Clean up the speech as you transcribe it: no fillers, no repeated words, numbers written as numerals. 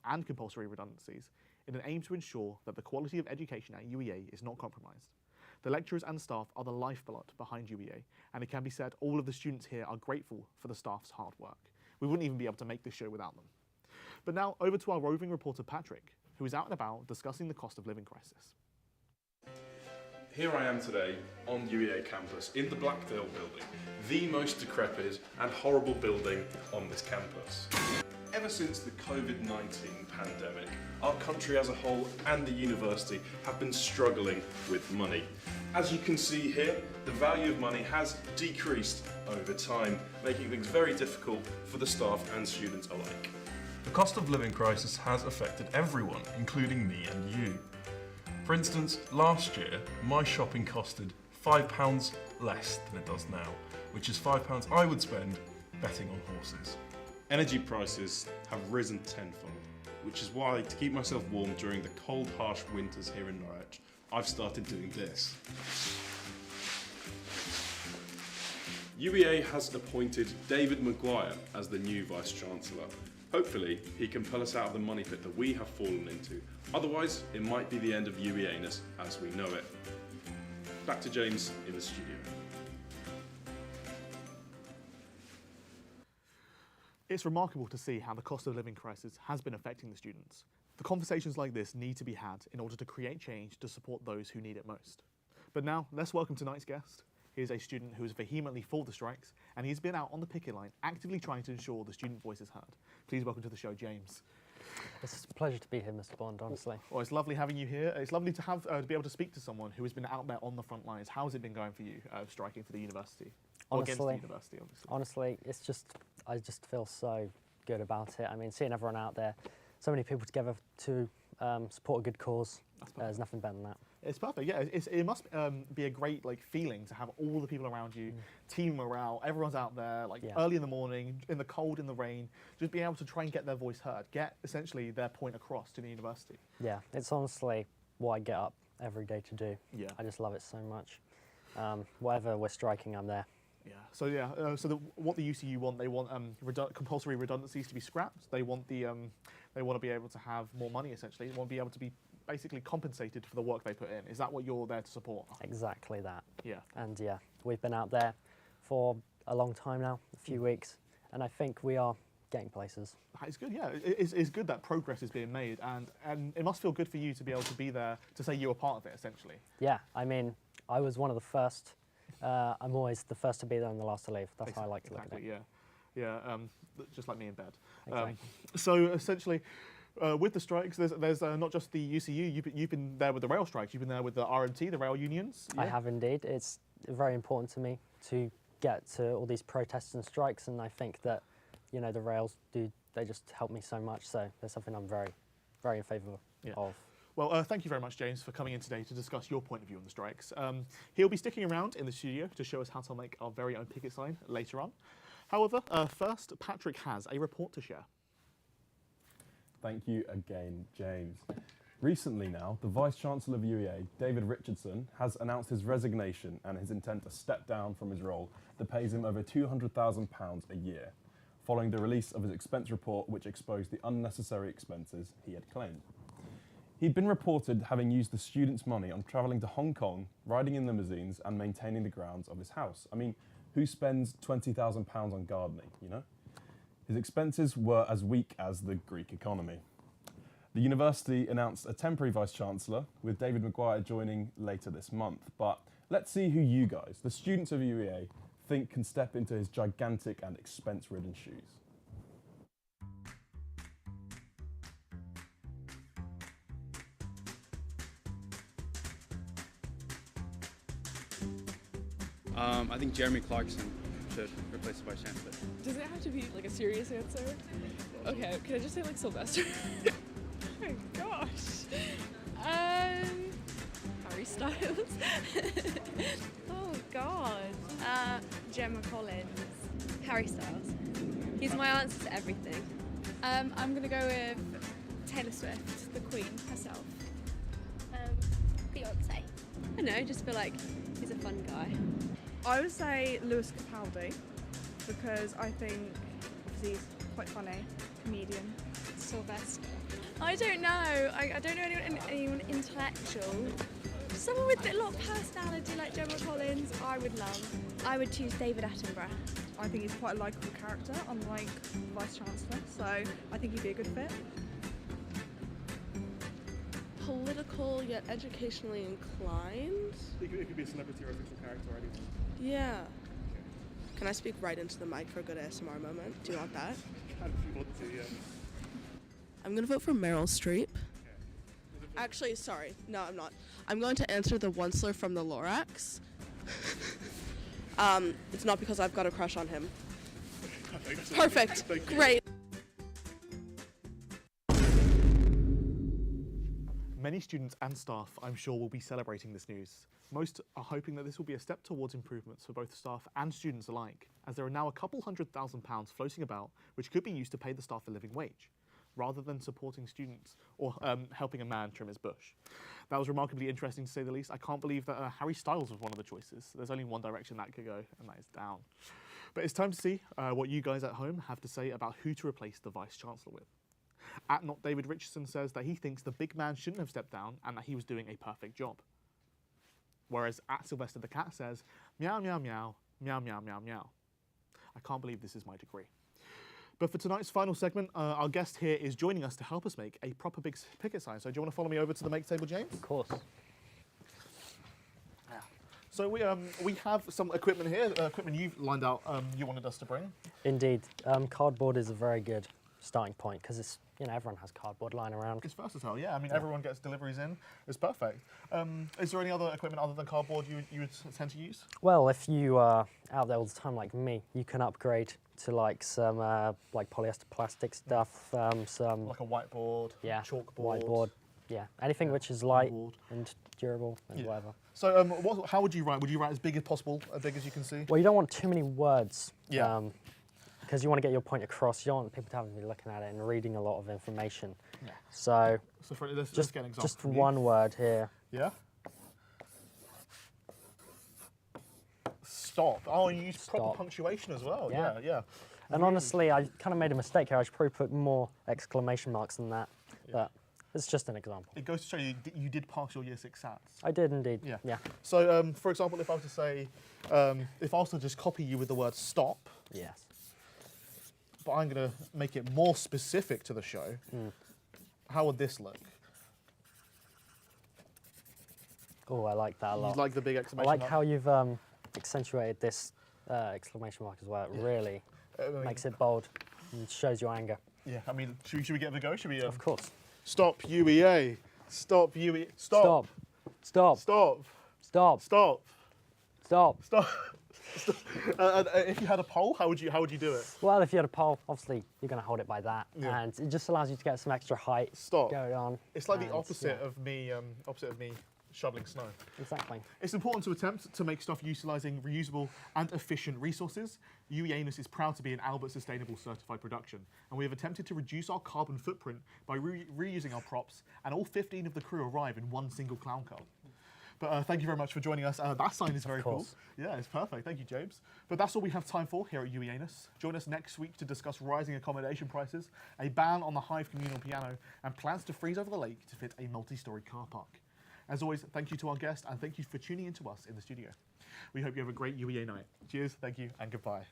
and compulsory redundancies in an aim to ensure that the quality of education at UEA is not compromised. The lecturers and staff are the lifeblood behind UEA, and it can be said all of the students here are grateful for the staff's hard work. We wouldn't even be able to make this show without them. But now over to our roving reporter Patrick, who is out and about discussing the cost of living crisis. Here I am today on UEA campus in the Blackdale building, the most decrepit and horrible building on this campus. Ever since the COVID-19 pandemic, our country as a whole and the university have been struggling with money. As you can see here, the value of money has decreased over time, making things very difficult for the staff and students alike. The cost of living crisis has affected everyone, including me and you. For instance, last year, my shopping costed £5 less than it does now, which is £5 I would spend betting on horses. Energy prices have risen tenfold, which is why, to keep myself warm during the cold, harsh winters here in Norwich, I've started doing this. UEA has appointed David Maguire as the new Vice-Chancellor. Hopefully, he can pull us out of the money pit that we have fallen into. Otherwise, it might be the end of UEA-ness as we know it. Back to James in the studio. It's remarkable to see how the cost of living crisis has been affecting the students. The conversations like this need to be had in order to create change to support those who need it most. But now, let's welcome tonight's guest. He is a student who is vehemently for the strikes, and he's been out on the picket line actively trying to ensure the student voice is heard. Please welcome to the show, James. It's a pleasure to be here, Mr. Bond, honestly. Well, it's lovely having you here. It's lovely to have to be able to speak to someone who has been out there on the front lines. How's it been going for you, striking for the university? Against the university, obviously. Honestly, I just feel so good about it. I mean, seeing everyone out there, so many people together to support a good cause, there's nothing better than that. It's perfect, yeah. It must be a great feeling to have all the people around you, team morale, everyone's out there early in the morning, in the cold, in the rain, just being able to try and get their voice heard, get essentially their point across to the university. Yeah, it's honestly what I get up every day to do. Yeah. I just love it so much. Whatever we're striking, I'm there. Yeah. So what the UCU want, they want compulsory redundancies to be scrapped. They want they want to be able to have more money essentially. They want to be able to be basically compensated for the work they put in. Is that what you're there to support? Exactly that. Yeah. And yeah, we've been out there for a long time now, a few weeks, and I think we are getting places. It's good, yeah. It's good that progress is being made, and it must feel good for you to be able to be there, to say you were part of it essentially. Yeah, I mean, I was one of the first. I'm always the first to be there and the last to leave. That's how I like to look at it. Yeah. Just like me in bed. Exactly. So essentially, with the strikes, there's not just the UCU. You've been there with the rail strikes. You've been there with the RMT, the rail unions. Yeah? I have indeed. It's very important to me to get to all these protests and strikes, and I think that the rails they just help me so much. So there's something I'm very, very in favour of. Well, thank you very much, James, for coming in today to discuss your point of view on the strikes. He'll be sticking around in the studio to show us how to make our very own picket sign later on. However, first, Patrick has a report to share. Thank you again, James. Recently now, the Vice-Chancellor of UEA, David Richardson, has announced his resignation and his intent to step down from his role that pays him over £200,000 a year, following the release of his expense report which exposed the unnecessary expenses he had claimed. He'd been reported having used the students' money on travelling to Hong Kong, riding in limousines and maintaining the grounds of his house. I mean, who spends £20,000 on gardening, His expenses were as weak as the Greek economy. The university announced a temporary Vice-Chancellor, with David Maguire joining later this month. But let's see who you guys, the students of UEA, think can step into his gigantic and expense-ridden shoes. I think Jeremy Clarkson should replace the Vice Chancellor. Does it have to be a serious answer? Okay, can I just say Sylvester? Oh my gosh. Harry Styles. Oh God. Gemma Collins. Harry Styles. He's my answer to everything. I'm gonna go with Taylor Swift, the Queen herself. Beyonce. I don't know, just feel like he's a fun guy. I would say Lewis Capaldi, because I think obviously he's quite funny, comedian, Sylvester. I don't know. I don't know anyone intellectual. Someone with a lot of personality like Gemma Collins, I would love. I would choose David Attenborough. I think he's quite a likeable character, unlike Vice Chancellor, so I think he'd be a good fit. Political yet educationally inclined. It could be a celebrity or a fictional character or anything. Yeah. Can I speak right into the mic for a good ASMR moment? Do you want that? If you want to, yeah. I'm gonna vote for Meryl Streep. Actually, sorry. No, I'm not. I'm going to answer the Onceler from the Lorax. It's not because I've got a crush on him. Perfect. Great. Many students and staff, I'm sure, will be celebrating this news. Most are hoping that this will be a step towards improvements for both staff and students alike, as there are now a couple £100,000 floating about which could be used to pay the staff a living wage, rather than supporting students or helping a man trim his bush. That was remarkably interesting, to say the least. I can't believe that Harry Styles was one of the choices. There's only one direction that could go, and that is down. But it's time to see what you guys at home have to say about who to replace the Vice-Chancellor with. At Not David Richardson says that he thinks the big man shouldn't have stepped down and that he was doing a perfect job. Whereas at Sylvester the Cat says, meow, meow, meow, meow, meow, meow, meow. I can't believe this is my degree. But for tonight's final segment, our guest here is joining us to help us make a proper big picket sign. So do you want to follow me over to the make table, James? Of course. Yeah. So we have some equipment here, equipment you've lined out you wanted us to bring. Indeed. Cardboard is a very good starting point because it's, everyone has cardboard lying around. It's versatile, yeah. I mean, everyone gets deliveries in. It's perfect. Is there any other equipment other than cardboard you would tend to use? Well, if you are out there all the time like me, you can upgrade to like some like polyester plastic stuff, some like a whiteboard, chalkboard, whiteboard, anything which is light and durable and whatever. So, how would you write? Would you write as big as possible, as big as you can see? Well, you don't want too many words. Yeah. Because you want to get your point across. You don't want people to have to be looking at it and reading a lot of information. Yeah. So let's get an example. Just one word here. Yeah. Stop. Oh, and you use proper punctuation as well. Yeah. And honestly, I kind of made a mistake here. I should probably put more exclamation marks than that. But it's just an example. It goes to show you did pass your Year 6 SATs. I did indeed. Yeah. So, for example, if I was to say, if I was to just copy you with the word stop. Yes. But I'm going to make it more specific to the show. How would this look? Oh, I like that a lot. You like the big exclamation mark? I like mark? how you've accentuated this exclamation mark as well. It really makes it bold and shows your anger. Yeah, I mean, should we get the go? Should we? Of course. Stop UEA. Stop UEA. Stop. Stop. Stop. Stop. Stop. Stop. Stop. If you had a poll, how would you do it? Well, if you had a poll, obviously you're going to hold it by that, and it just allows you to get some extra height. Stop. Going on. It's like the opposite of me. Shoveling snow. Exactly. It's important to attempt to make stuff utilising reusable and efficient resources. UEAnus is proud to be an Albert Sustainable certified production, and we have attempted to reduce our carbon footprint by reusing our props, and all 15 of the crew arrive in one single clown car. But thank you very much for joining us. That sign is very cool. Yeah, it's perfect. Thank you, James. But that's all we have time for here at UEAnus. Join us next week to discuss rising accommodation prices, a ban on the Hive communal piano, and plans to freeze over the lake to fit a multi-storey car park. As always, thank you to our guest, and thank you for tuning in to us in the studio. We hope you have a great UEA night. Cheers, thank you, and goodbye.